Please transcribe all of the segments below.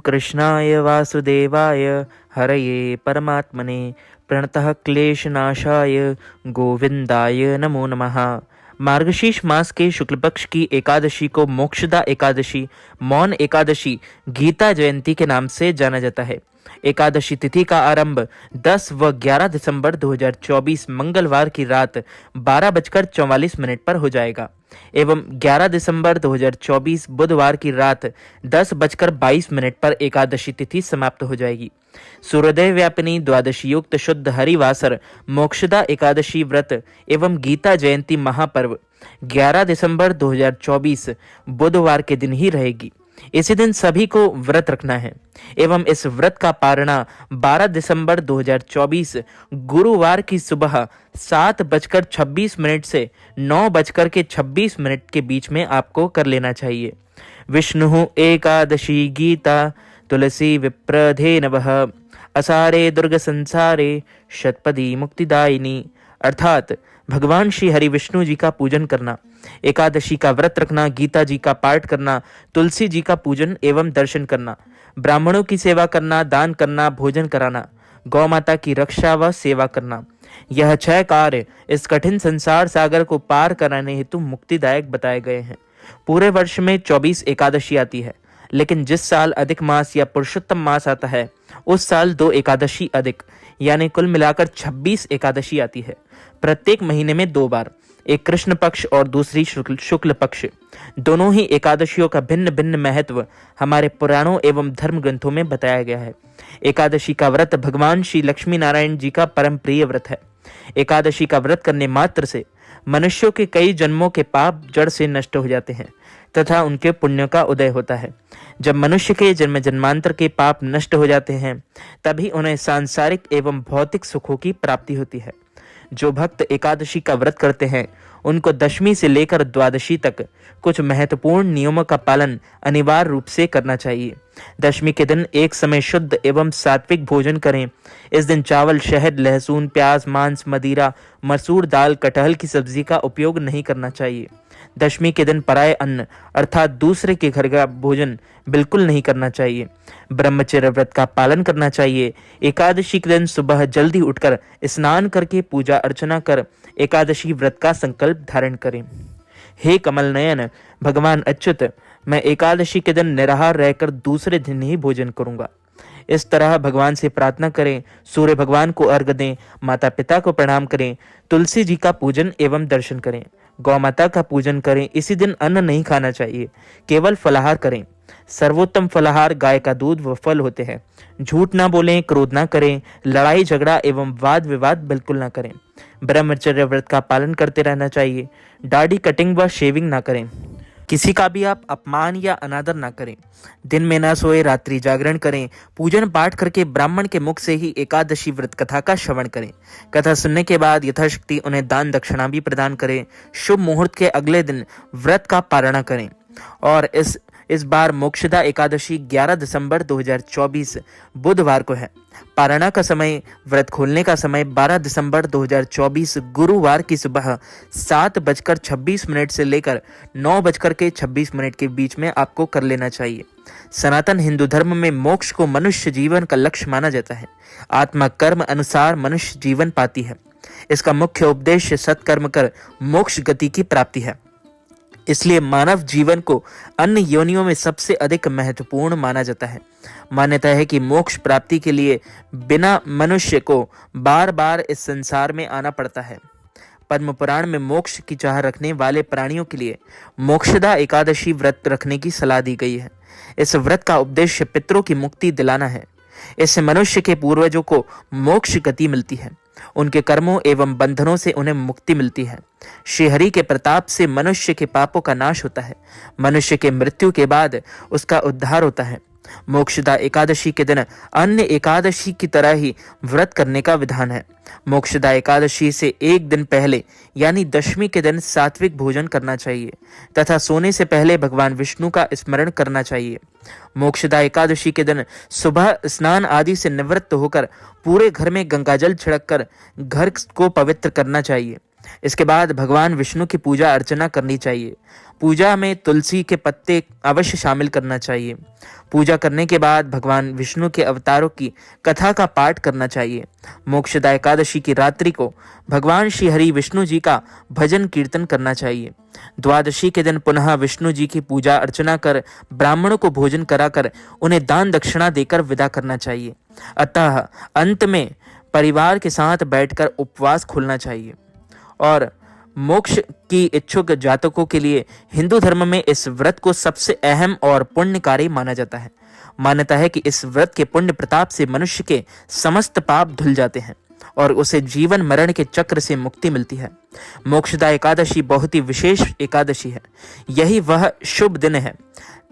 कृष्णाय वासुदेवाय हरये परमात्मने प्रणतः क्लेशनाशाय गोविंदाय नमो नमः। मार्गशीर्ष मास के शुक्ल पक्ष की एकादशी को मोक्षदा एकादशी, मौन एकादशी, गीता जयंती के नाम से जाना जाता है। एकादशी तिथि का आरंभ 10 व 11 दिसंबर 2024 मंगलवार की रात 12:44 पर हो जाएगा एवं 11 दिसंबर 2024 बुधवार की रात 10:22 पर एकादशी तिथि समाप्त हो जाएगी। सूर्योदय व्यापिनी द्वादशी युक्त शुद्ध हरिवासर मोक्षदा एकादशी व्रत एवं गीता जयंती महापर्व 11 दिसंबर 2024 बुधवार के दिन ही रहेगी। इसी दिन सभी को व्रत रखना है एवं इस व्रत का पारणा 12 दिसंबर 2024 गुरुवार की सुबह 7:26 से 9:26 के बीच में आपको कर लेना चाहिए। विष्णु एकादशी गीता तुलसी विप्रधे नवः असारे दुर्ग संसारे शतपदी मुक्तिदायिनी, अर्थात भगवान श्री हरि विष्णु जी का पूजन करना, एकादशी का व्रत रखना, गीता जी का पाठ करना, तुलसी जी का पूजन एवं दर्शन करना, ब्राह्मणों की सेवा करना, दान करना, भोजन कराना, गौ माता की रक्षा व सेवा करना, यह 6 कार्य इस कठिन संसार सागर को पार कराने हेतु मुक्तिदायक बताए गए हैं। पूरे वर्ष में 24 एकादशी आती है, लेकिन जिस साल अधिक मास या पुरुषोत्तम मास आता है उस साल 2 एकादशी अधिक, यानी कुल मिलाकर 26 एकादशी आती है। प्रत्येक महीने में 2 बार, एक कृष्ण पक्ष और दूसरी शुक्ल पक्ष। दोनों ही एकादशियों का भिन्न भिन्न महत्व हमारे पुराणों एवं धर्म ग्रंथों में बताया गया है। एकादशी का व्रत भगवान श्री लक्ष्मी नारायण जी का परम प्रिय व्रत है। एकादशी का व्रत करने मात्र से मनुष्यों के कई जन्मों के पाप जड़ से नष्ट हो जाते हैं तथा उनके पुण्य का उदय होता है। जब मनुष्य के जन्म जन्मांतर के पाप नष्ट हो जाते हैं तभी उन्हें सांसारिक एवं भौतिक सुखों की प्राप्ति होती है। जो भक्त एकादशी का व्रत करते हैं उनको दशमी से लेकर द्वादशी तक कुछ महत्वपूर्ण नियमों का पालन अनिवार्य रूप से करना चाहिए। दशमी के दिन एक समय शुद्ध एवं सात्विक भोजन करें। इस दिन चावल, शहद, लहसुन, प्याज, मांस, मदिरा, मसूर दाल, कटहल की सब्जी का उपयोग नहीं करना चाहिए। दशमी के दिन पराये अन्न अर्थात दूसरे के घर का भोजन बिल्कुल नहीं करना चाहिए। ब्रह्मचर्य व्रत का पालन करना चाहिए। एकादशी के दिन सुबह जल्दी उठकर स्नान करके पूजा अर्चना कर एकादशी व्रत का संकल्प धारण करें। हे कमल नयन भगवान अच्युत, मैं एकादशी के दिन निराहार रहकर दूसरे दिन ही भोजन करूंगा। इस तरह भगवान से प्रार्थना करें, सूर्य भगवान को अर्घ्य दें, माता पिता को प्रणाम करें, तुलसी जी का पूजन एवं दर्शन करें, गौ माता का पूजन करें। इसी दिन अन्न नहीं खाना चाहिए, केवल फलाहार करें। सर्वोत्तम फलाहार गाय का दूध व फल होते हैं। झूठ ना बोलें, क्रोध ना करें, लड़ाई झगड़ा एवं वाद विवाद बिल्कुल ना करें। ब्रह्मचर्य व्रत का पालन करते रहना चाहिए। दाढ़ी कटिंग व शेविंग ना करें। किसी का भी आप अपमान या अनादर ना करें। दिन में ना सोए, रात्रि जागरण करें। पूजन पाठ करके ब्राह्मण के मुख से ही एकादशी व्रत कथा का श्रवण करें। कथा सुनने के बाद यथाशक्ति उन्हें दान दक्षिणा भी प्रदान करें। शुभ मुहूर्त के अगले दिन व्रत का पारणा करें। और इस बार मोक्षदा एकादशी 11 दिसंबर 2024 बुधवार को है। पारणा का समय, व्रत खोलने का समय 12 दिसंबर 2024 गुरुवार की सुबह 7:26 से लेकर 9:26 के बीच में आपको कर लेना चाहिए। सनातन हिंदू धर्म में मोक्ष को मनुष्य जीवन का लक्ष्य माना जाता है। आत्मा कर्म अनुसार मनुष्य जीवन पाती है। इसका मुख्य उद्देश्य सत्कर्म कर मोक्ष गति की प्राप्ति है। इसलिए मानव जीवन को अन्य योनियों में सबसे अधिक महत्वपूर्ण माना जाता है। मान्यता है कि मोक्ष प्राप्ति के लिए बिना मनुष्य को बार बार इस संसार में आना पड़ता है। पद्म पुराण में मोक्ष की चाह रखने वाले प्राणियों के लिए मोक्षदा एकादशी व्रत रखने की सलाह दी गई है। इस व्रत का उद्देश्य पितरों की मुक्ति दिलाना है। इससे मनुष्य के पूर्वजों को मोक्ष गति मिलती है। उनके कर्मों एवं बंधनों से उन्हें मुक्ति मिलती है। श्रीहरि के प्रताप से मनुष्य के पापों का नाश होता है। मनुष्य के मृत्यु के बाद उसका उद्धार होता है। मोक्षदा एकादशी के दिन अन्य एकादशी की तरह ही व्रत करने का विधान है। मोक्षदा एकादशी से एक दिन पहले यानी दशमी के दिन सात्विक भोजन करना चाहिए तथा सोने से पहले भगवान विष्णु का स्मरण करना चाहिए। मोक्षदा एकादशी के दिन सुबह स्नान आदि से निवृत्त होकर पूरे घर में गंगाजल छिड़ककर घर को पवित्र करना चाहिए। इसके बाद भगवान विष्णु की पूजा अर्चना करनी चाहिए। पूजा में तुलसी के पत्ते अवश्य शामिल करना चाहिए। पूजा करने के बाद भगवान विष्णु के अवतारों की कथा का पाठ करना चाहिए। मोक्षदा एकादशी की रात्रि को भगवान श्री हरि विष्णु जी का भजन कीर्तन करना चाहिए। द्वादशी के दिन पुनः विष्णु जी की पूजा अर्चना कर ब्राह्मणों को भोजन कराकर उन्हें दान दक्षिणा देकर विदा करना चाहिए। अतः अंत में परिवार के साथ बैठकर उपवास खोलना चाहिए। और मोक्ष की इच्छुक जातकों के लिए हिंदू धर्म में इस व्रत को सबसे अहम और पुण्यकारी माना जाता है। मान्यता है कि इस व्रत के पुण्य प्रताप से मनुष्य के समस्त पाप धुल जाते हैं और उसे जीवन मरण के चक्र से मुक्ति मिलती है। मोक्षदा एकादशी बहुत ही विशेष एकादशी है। यही वह शुभ दिन है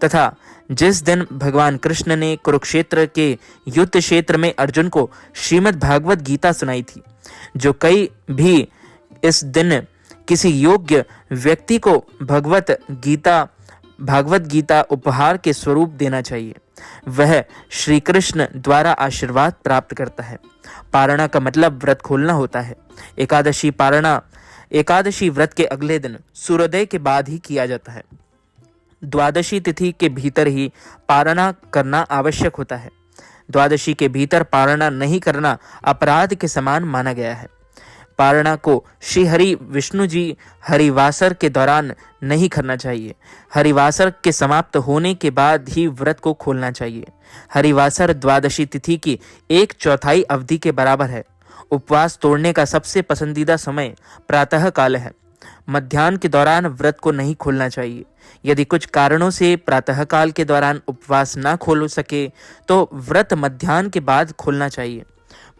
तथा जिस दिन भगवान कृष्ण ने कुरुक्षेत्र के युद्ध क्षेत्र में अर्जुन को श्रीमद् भागवत गीता सुनाई थी। जो कई भी इस दिन किसी योग्य व्यक्ति को भागवत गीता उपहार के स्वरूप देना चाहिए, वह श्री कृष्ण द्वारा आशीर्वाद प्राप्त करता है। पारणा का मतलब व्रत खोलना होता है। एकादशी व्रत के अगले दिन सूर्योदय के बाद ही किया जाता है। द्वादशी तिथि के भीतर ही पारणा करना आवश्यक होता है। द्वादशी के भीतर पारणा नहीं करना अपराध के समान माना गया है। पारणा को श्री हरि विष्णु जी हरिवासर के दौरान नहीं करना चाहिए। हरिवासर के समाप्त होने के बाद ही व्रत को खोलना चाहिए। हरिवासर द्वादशी तिथि की 1/4 अवधि के बराबर है। उपवास तोड़ने का सबसे पसंदीदा समय प्रातः काल है। मध्याह्न के दौरान व्रत को नहीं खोलना चाहिए। यदि कुछ कारणों से प्रातः काल के दौरान उपवास ना खोल सके तो व्रत मध्याह्न के बाद खोलना चाहिए।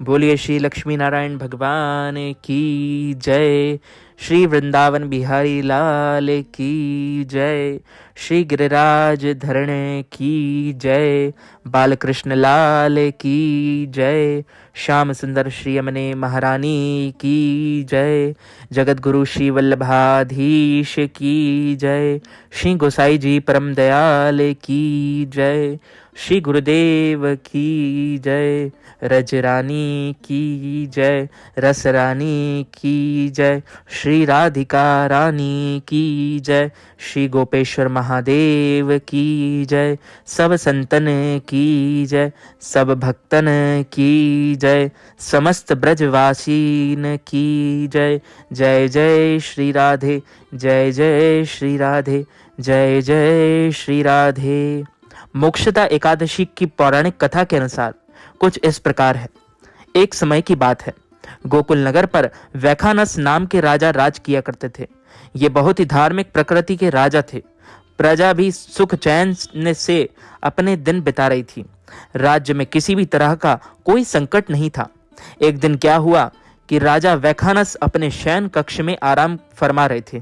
बोलिए श्री लक्ष्मी नारायण भगवान की जय। श्री वृंदावन बिहारी लाल की जय। श्री गिरिराज धरण की जय। बालकृष्ण लाल की जय। श्याम सुंदर श्री यमुने महारानी की जय। जगत गुरु श्री वल्लभाधीश की जय। श्री गोसाई जी परम दयाल की जय। श्री गुरुदेव की जय। रज रानी की जय। रस रानी की जय। श्री राधिका रानी की जय। श्री गोपेश्वर महादेव की जय। सब संतन की जय। सब भक्तन की जय। समस्त ब्रजवासीन की जय। जय जय श्री राधे। जय जय श्री राधे। जय जय श्री राधे। मोक्षदा एकादशी की पौराणिक कथा के अनुसार कुछ इस प्रकार है। एक समय की बात है, गोकुल नगर पर वैखानस नाम के राजा राज किया करते थे। ये बहुत ही धार्मिक प्रकृति के राजा थे। प्रजा भी सुख चैन से अपने दिन बिता रही थी। राज्य में किसी भी तरह का कोई संकट नहीं था। एक दिन क्या हुआ कि राजा वैखानस अपने शयन कक्ष में आराम फरमा रहे थे।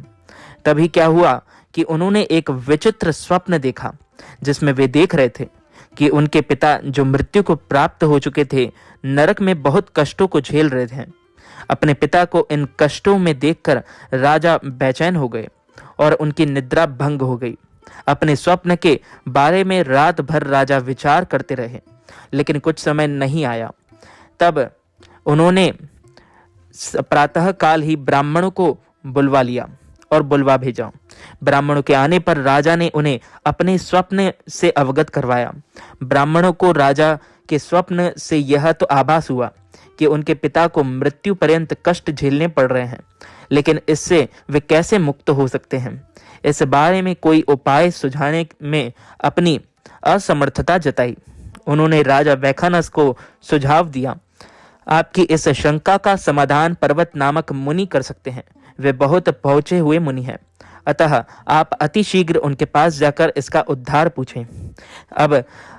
तभी क्या हुआ कि उन्होंने एक विचित्र स्वप्न देखा, जिसमें वे देख रहे थे कि उनके पिता जो मृत्यु को प्राप्त हो चुके थे, नरक में बहुत कष्टों को झेल रहे थे। अपने पिता को इन कष्टों में देखकर राजा बेचैन हो गए और उनकी निद्रा भंग हो गई। अपने स्वप्न के बारे में रात भर राजा विचार करते रहे, लेकिन कुछ समय नहीं आया। तब उन्होंने प्रातः काल ही ब्राह्मणों को बुलवा लिया और बुलवा भेजा। ब्राह्मणों के आने पर राजा ने उन्हें अपने स्वप्न से अवगत करवाया। ब्राह्मणों को राजा के स्वप्न से यह तो आभास हुआ कि उनके पिता को मृत्यु पर्यंत कष्ट झेलने पड़ रहे हैं, लेकिन इससे वे कैसे मुक्त हो सकते हैं। इस बारे में कोई उपाय सुझाने में अपनी असमर्थता जताई। उन्होंने राजा वैखानस को सुझाव दिया, आपकी इस शंका का समाधान पर्वत नामक मुनि कर सकते हैं। वे बहुत पहुंचे हुए मुनि हैं, अतः आप अति शीघ्र उनके पास जाकर इसका उद्धार पूछें। अब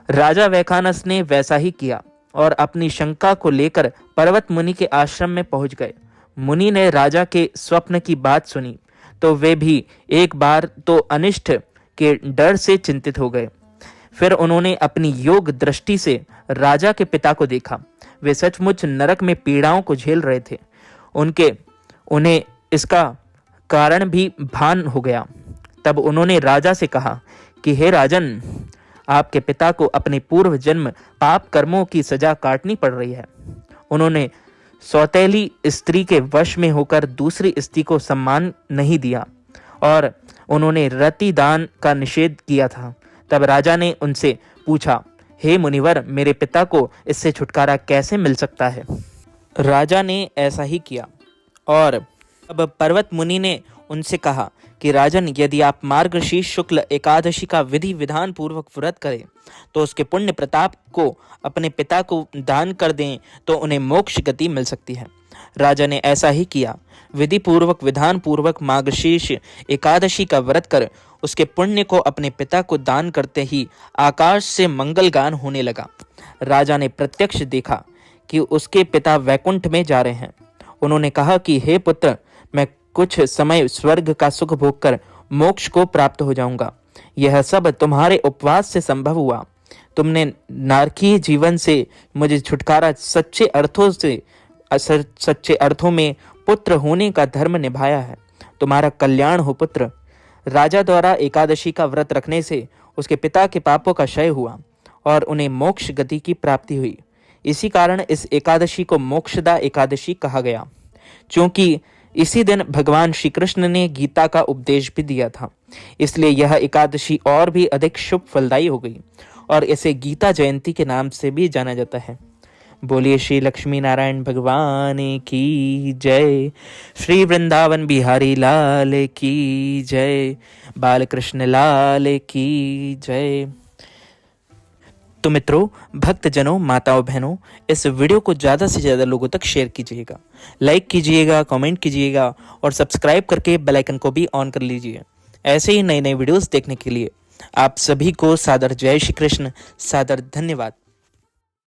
राजा वैखानस ने वैसा ही किया और अपनी शंका को लेकर पर्वत मुनि के आश्रम में पहुंच गए। मुनि ने राजा के स्वप्न की बात सुनी तो वे भी एक बार तो अनिष्ट के डर से चिंतित हो गए। फिर उन्होंने अपनी योग दृष्टि से राजा के पिता को देखा। वे सचमुच नरक में पीड़ाओं को झेल रहे थे। उन्हें इसका कारण भी भान हो गया। तब उन्होंने राजा से कहा कि हे राजन, आपके पिता को अपने पूर्व जन्म पाप कर्मों की सजा काटनी पड़ रही है। उन्होंने सौतेली स्त्री के वश में होकर दूसरी स्त्री को सम्मान नहीं दिया और उन्होंने रति दान का निषेध किया था। तब राजा ने उनसे पूछा, हे मुनिवर, मेरे पिता को इससे छुटकारा कैसे मिल सकता है? राजा ने ऐसा ही किया और अब पर्वत मुनि ने उनसे कहा कि राजन, यदि आप मार्गशीर्ष शुक्ल एकादशी का विधि विधान पूर्वक व्रत करें तो उसके पुण्य प्रताप को अपने पिता को दान कर दें तो उन्हें मोक्ष गति मिल सकती है। राजा ने ऐसा ही किया। विधि पूर्वक विधान पूर्वक मार्गशीर्ष एकादशी का व्रत कर उसके पुण्य को अपने पिता को दान करते ही आकाश से मंगल गान होने लगा। राजा ने प्रत्यक्ष देखा कि उसके पिता वैकुंठ में जा रहे हैं। उन्होंने कहा कि हे पुत्र, मैं कुछ समय स्वर्ग का सुख भोग कर मोक्ष को प्राप्त हो जाऊंगा। यह सब तुम्हारे उपवास से संभव हुआ। तुमने नारकीय जीवन से मुझे छुटकारा सच्चे अर्थों में पुत्र होने का धर्म निभाया है। तुम्हारा कल्याण हो पुत्र। राजा द्वारा एकादशी का व्रत रखने से उसके पिता के पापों का क्षय हुआ और उन्हें मोक्ष गति की प्राप्ति हुई। इसी कारण इस एकादशी को मोक्षदा एकादशी कहा गया, क्योंकि इसी दिन भगवान श्री कृष्ण ने गीता का उपदेश भी दिया था। इसलिए यह एकादशी और भी अधिक शुभ फलदायी हो गई और इसे गीता जयंती के नाम से भी जाना जाता है। बोलिए श्री लक्ष्मी नारायण भगवान की जय। श्री वृंदावन बिहारी लाल की जय। बालकृष्ण लाल की जय। तो मित्रों, भक्तजनों, माताओं, बहनों, इस वीडियो को ज़्यादा से ज़्यादा लोगों तक शेयर कीजिएगा, लाइक कीजिएगा, कमेंट कीजिएगा और सब्सक्राइब करके बेल आइकन को भी ऑन कर लीजिए। ऐसे ही नए नए वीडियोस देखने के लिए आप सभी को सादर जय श्री कृष्ण, सादर धन्यवाद।